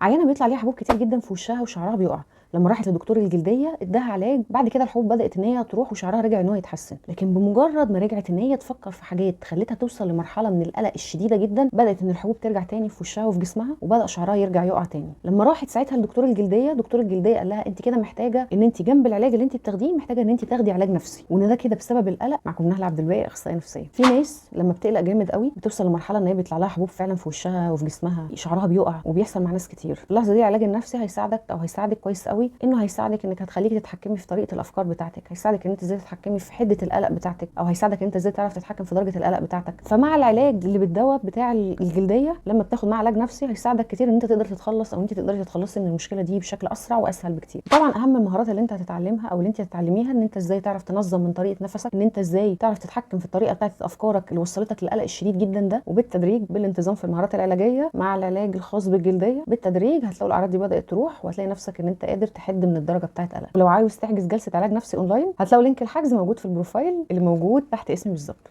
عيانه بيطلع عليها حبوب كتير جدا في وشها وشعرها بيقع. لما راحت لدكتور الجلديه اداها علاج، بعد كده الحبوب بدات ان هي تروح وشعرها رجع ان هو يتحسن. لكن بمجرد ما رجعت ان هي تفكر في حاجات خلتها توصل لمرحله من القلق الشديده جدا، بدات ان الحبوب ترجع تاني في وشها وفي جسمها، وبدا شعرها يرجع يقع تاني. لما راحت ساعتها لدكتور الجلديه، دكتور الجلديه قال لها انت كده محتاجه ان انت جنب العلاج اللي انت بتاخديه محتاجه ان انت تاخدي علاج نفسي، وان ده كده بسبب القلق. معكم نهله عبد الباقي، اخصائيه نفسيه. في ناس لما بتقلق جامد قوي بتوصل لمرحله ان هي بيطلع لها حبوب فعلا في وشها وفي جسمها، شعرها بيقع، وبيحصل مع ناس كتير. في اللحظه دي العلاج النفسي هيساعدك او هيساعدك كويس قوي، انه هيساعدك انك هتخليكي تتحكمي في طريقه الافكار بتاعتك، هيساعدك ان انت ازاي تتحكمي في حده القلق بتاعتك، او هيساعدك ان انت ازاي تعرف تتحكم في درجه القلق بتاعتك. فمع العلاج اللي بالدواء بتاع الجلديه، لما بتاخد معاه علاج نفسي هيساعدك كتير ان انت تقدر تتخلص، او انت تقدري تتخلصي من المشكله دي بشكل اسرع واسهل بكتير. طبعا اهم المهارات اللي انت هتتعلمها او اللي انت هتتعلميها ان انت ازاي تعرف تنظم من طريقه نفسك، ان انت ازاي تعرف تتحكم في الطريقه بتاعت افكارك اللي وصلتك للقلق الشديد جدا ده. وبالتدريج بالانتظام في المهارات العلاجيه مع العلاج الخاص بالجلديه، بالتدريج هتلاقوا الاعراض دي بدات تروح، وهتلاقي نفسك ان انت قادر تحد من الدرجه بتاعت قلق. ولو عاوز تحجز جلسه علاج نفسي اونلاين، هتلاقوا لينك الحجز موجود في البروفايل اللي موجود تحت اسمي بالظبط.